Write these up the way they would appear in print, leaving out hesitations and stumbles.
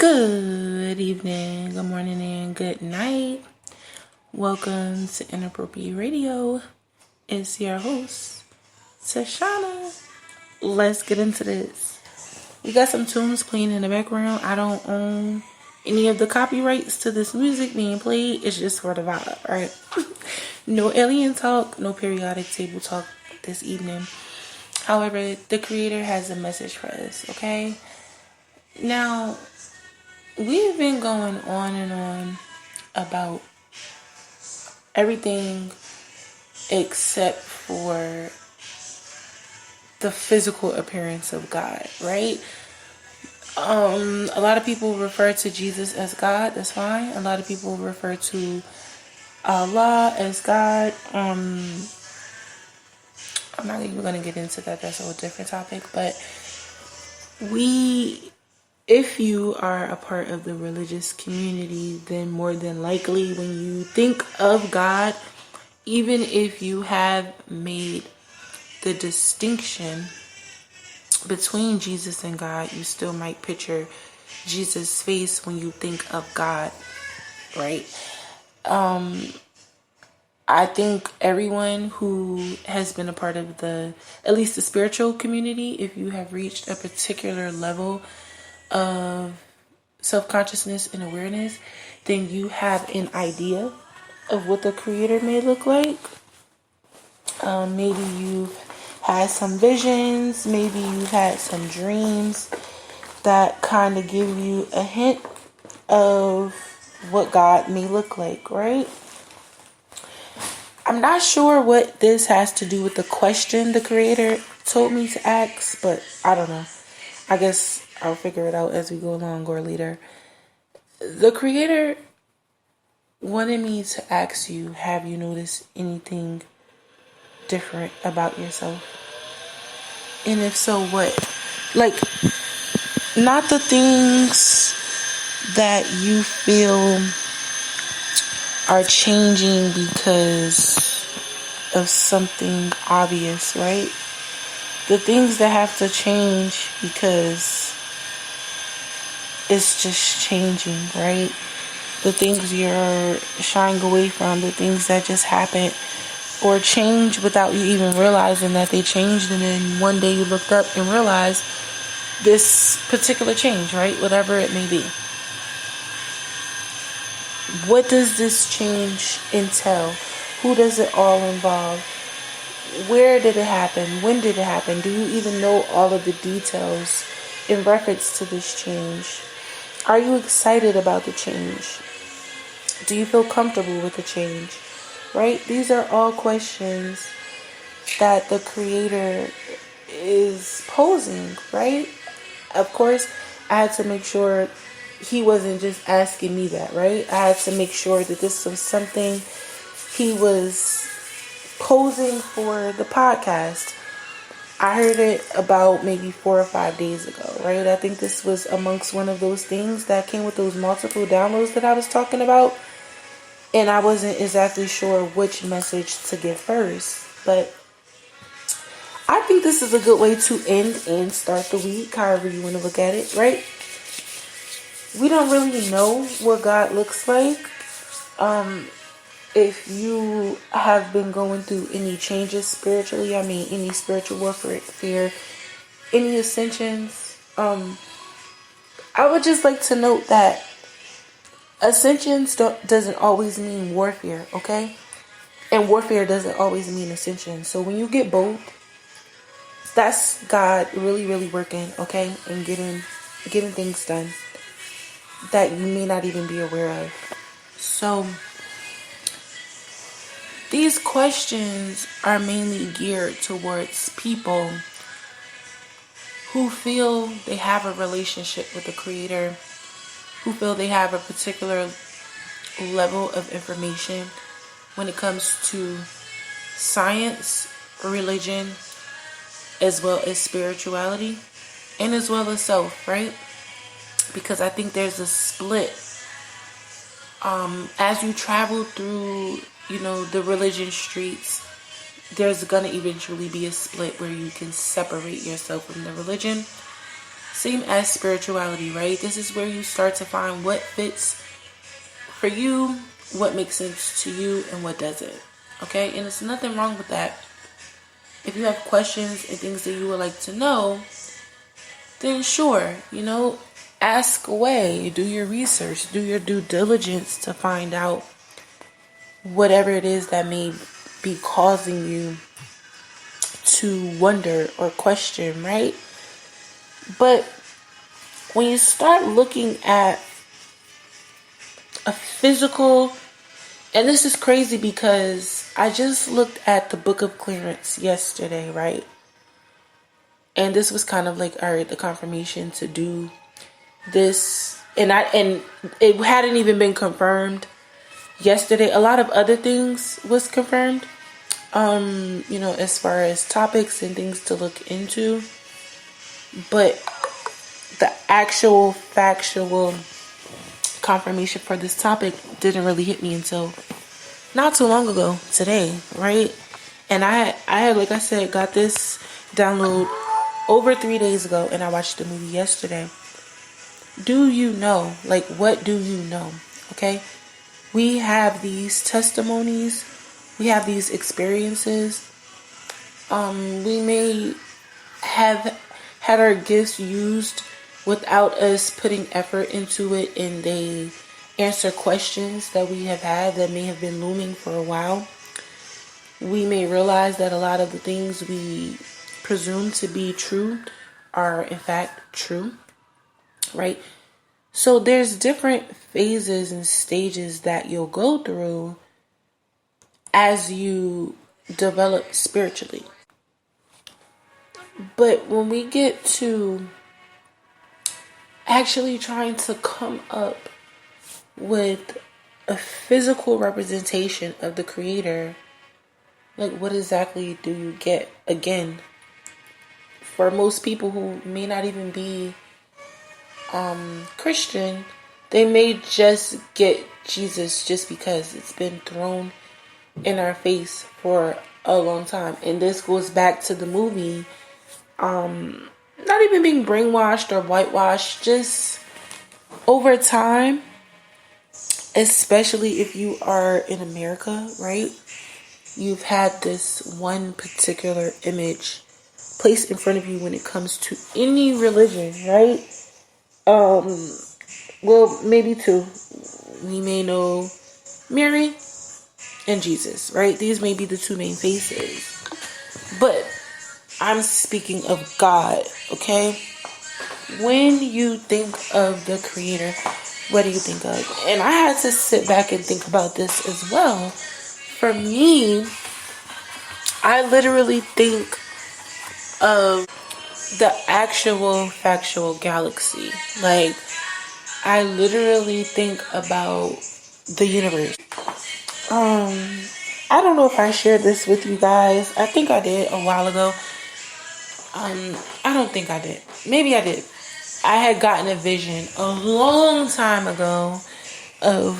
Good evening, good morning, and good night. Welcome to Inappropriate Radio. It's your host, Tashana. Let's get into this. We got some tunes playing in the background. I don't own any of the copyrights to this music being played. It's just for the vibe, right? No alien talk, no periodic table talk this evening. However, the creator has a message for us, okay? Now, we've been going on and on about everything except for the physical appearance of God, right? A lot of people refer to Jesus as God. That's fine. A lot of people refer to Allah as God. I'm not even going to get into that. That's a whole different topic. But if you are a part of the religious community, then more than likely when you think of God, even if you have made the distinction between Jesus and God, you still might picture Jesus' face when you think of God, right? I think everyone who has been a part of at least the spiritual community, if you have reached a particular level of self-consciousness and awareness, then you have an idea of what the creator may look like. Maybe you've had some visions, maybe you've had some dreams that kind of give you a hint of what God may look like, right? I'm not sure what this has to do with the question the creator told me to ask, but I don't know. I guess I'll figure it out as we go along or later. The creator wanted me to ask you, have you noticed anything different about yourself? And if so, what? Like, not the things that you feel are changing because of something obvious, right? The things that have to change because it's just changing, right? The things you're shying away from, the things that just happen or change without you even realizing that they changed, and then one day you looked up and realized this particular change, right? Whatever it may be. What does this change entail? Who does it all involve? Where did it happen? When did it happen? Do you even know all of the details in reference to this change? Are you excited about the change? Do you feel comfortable with the change? Right? These are all questions that the creator is posing, right? Of course, I had to make sure he wasn't just asking me that, right? I had to make sure that this was something he was posing for the podcast. I heard it about maybe 4 or 5 days ago, right? I think this was amongst one of those things that came with those multiple downloads that I was talking about. And I wasn't exactly sure which message to give first. But I think this is a good way to end and start the week, however you want to look at it, right? We don't really know what God looks like. If you have been going through any changes spiritually, any spiritual warfare, any ascensions, I would just like to note that ascensions doesn't always mean warfare, okay? And warfare doesn't always mean ascension. So when you get bold, that's God really, really working, okay? And getting things done that you may not even be aware of. So these questions are mainly geared towards people who feel they have a relationship with the creator, who feel they have a particular level of information when it comes to science, religion, as well as spirituality, and as well as self, right? Because I think there's a split. As you travel through, the religion streets, there's gonna eventually be a split where you can separate yourself from the religion. Same as spirituality, right? This is where you start to find what fits for you, what makes sense to you, and what doesn't. Okay? And there's nothing wrong with that. If you have questions and things that you would like to know, then sure, ask away, do your research, do your due diligence to find out whatever it is that may be causing you to wonder or question, right? But when you start looking at a physical, and this is crazy because I just looked at the Book of Clearance yesterday, right? And this was kind of like, all right, the confirmation to do this, and it hadn't even been confirmed yesterday. A lot of other things was confirmed, as far as topics and things to look into, but the actual factual confirmation for this topic didn't really hit me until not too long ago today, right? And I had, like I said, got this download over 3 days ago, and I watched the movie yesterday. Do you know? Like, what do you know? Okay? We have these testimonies. We have these experiences. We may have had our gifts used without us putting effort into it, and they answer questions that we have had that may have been looming for a while. We may realize that a lot of the things we presume to be true are in fact true, right? So there's different phases and stages that you'll go through as you develop spiritually. But when we get to actually trying to come up with a physical representation of the Creator, like, what exactly do you get? Again, for most people who may not even be Christian, they may just get Jesus just because it's been thrown in our face for a long time. And this goes back to the movie, not even being brainwashed or whitewashed, just over time, especially if you are in America, right? You've had this one particular image placed in front of you when it comes to any religion, right? Well, maybe two. We may know Mary and Jesus, right? These may be the two main faces. But I'm speaking of God, okay? When you think of the Creator, what do you think of? And I had to sit back and think about this as well. For me, I literally think of the actual factual galaxy. Like, I literally think about the universe. I don't know if I shared this with you guys. I think I did a while ago. I don't think I did. Maybe I did. I had gotten a vision a long time ago of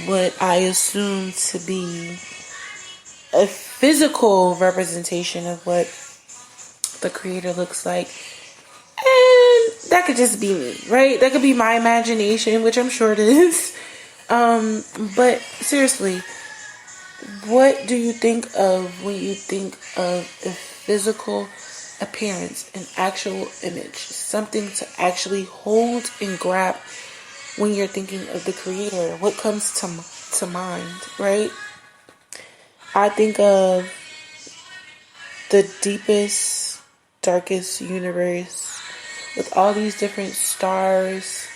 what I assumed to be a physical representation of what the Creator looks like. And that could just be me, right? That could be my imagination, which I'm sure it is. But seriously, what do you think of when you think of a physical appearance, an actual image, something to actually hold and grab when you're thinking of the Creator? What comes to mind, right? I think of the deepest, darkest universe with all these different stars,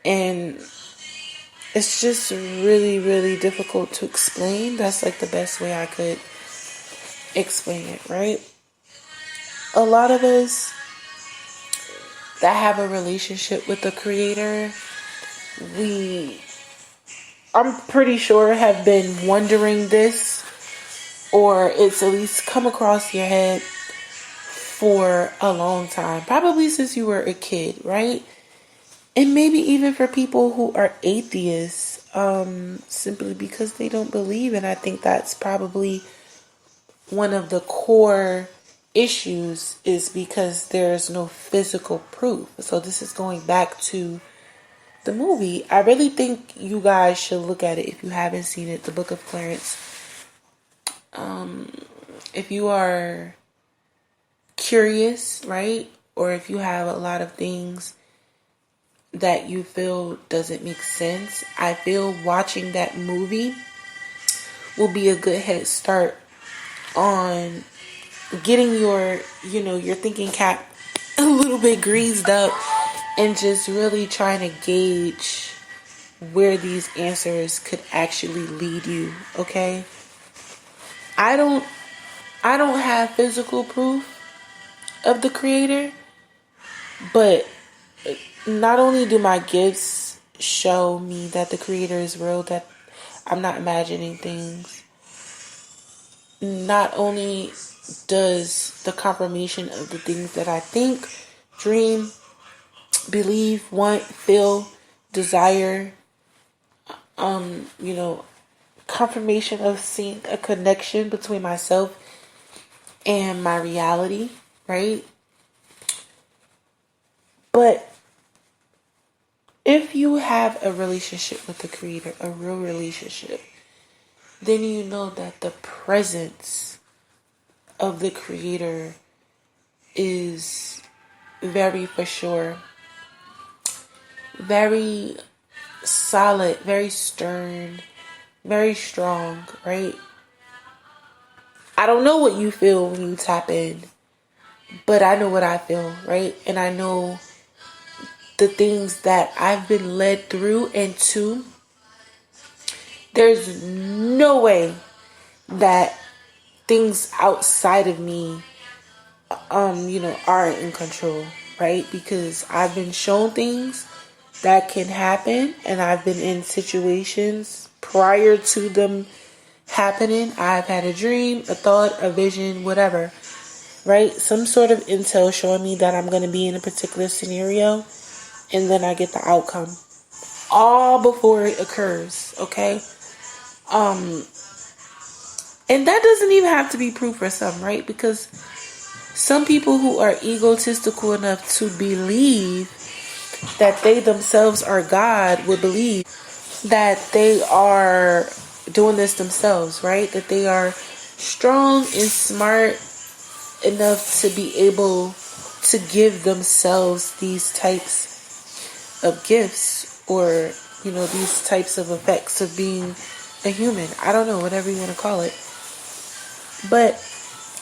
and it's just really, really difficult to explain. That's like the best way I could explain it, right? A lot of us that have a relationship with the Creator, I'm pretty sure have been wondering this, or it's at least come across your head for a long time, probably since you were a kid, right? And maybe even for people who are atheists, simply because they don't believe. And I think that's probably one of the core issues is because there's no physical proof. So this is going back to the movie. I really think you guys should look at it if you haven't seen it, The Book of Clarence. If you are curious, right? Or if you have a lot of things that you feel doesn't make sense, I feel watching that movie will be a good head start on getting your thinking cap a little bit greased up and just really trying to gauge where these answers could actually lead you, okay? I don't have physical proof of the creator, but not only do my gifts show me that the creator is real, that I'm not imagining things, not only does the confirmation of the things that I think, dream, believe, want, feel, desire, confirmation of seeing a connection between myself and my reality, right? But if you have a relationship with the creator, a real relationship, then you know that the presence of the creator is very for sure, very solid, very stern, very strong, right? I don't know what you feel when you tap in, but I know what I feel, right? And I know the things that I've been led through and to. There's no way that things outside of me, aren't in control, right? Because I've been shown things that can happen, and I've been in situations prior to them happening. I've had a dream, a thought, a vision, whatever, right? Some sort of intel showing me that I'm going to be in a particular scenario, and then I get the outcome all before it occurs, okay? And that doesn't even have to be proof for some, right? Because some people who are egotistical enough to believe that they themselves are God would believe that they are doing this themselves, right? That they are strong and smart enough to be able to give themselves these types of gifts, or, these types of effects of being a human. I don't know, whatever you want to call it. But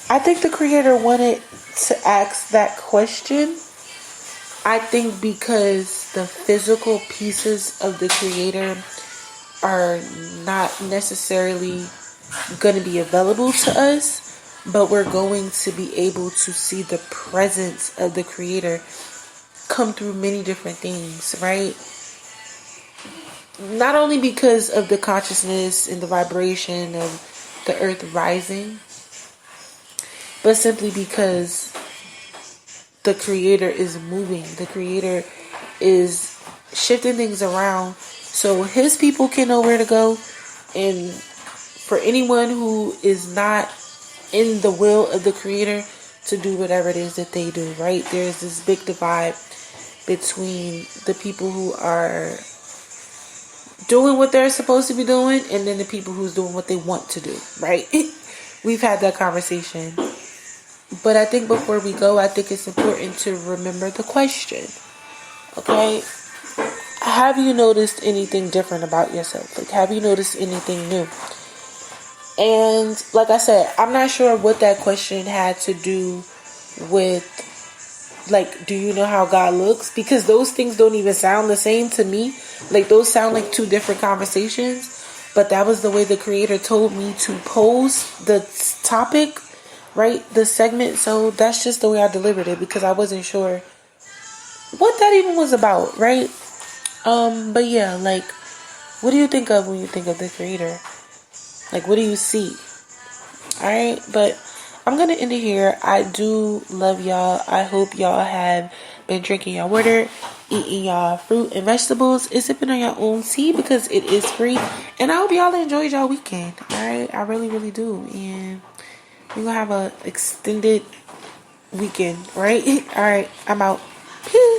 I think the creator wanted to ask that question. I think because the physical pieces of the creator are not necessarily going to be available to us, but we're going to be able to see the presence of the creator come through many different things, right? Not only because of the consciousness and the vibration of the earth rising, but simply because the creator is moving. The creator is shifting things around so his people can know where to go. And for anyone who is not in the will of the creator, to do whatever it is that they do, right? There's this big divide between the people who are doing what they're supposed to be doing, and then the people who's doing what they want to do, right? We've had that conversation. But I think before we go, I think it's important to remember the question. Okay? Have you noticed anything different about yourself? Like, have you noticed anything new? And like I said, I'm not sure what that question had to do with, like, do you know how God looks? Because those things don't even sound the same to me. Like, those sound like two different conversations. But that was the way the creator told me to pose the topic, right? The segment. So that's just the way I delivered it, because I wasn't sure what that even was about, right? But yeah, like, what do you think of when you think of the creator? Like, what do you see? Alright, but I'm gonna end it here. I do love y'all. I hope y'all have been drinking your water, eating y'all fruit and vegetables, and sipping on your own tea, because it is free. And I hope y'all enjoyed y'all weekend. Alright, I really, really do. And we're gonna have a extended weekend, right? All right, I'm out. Peace.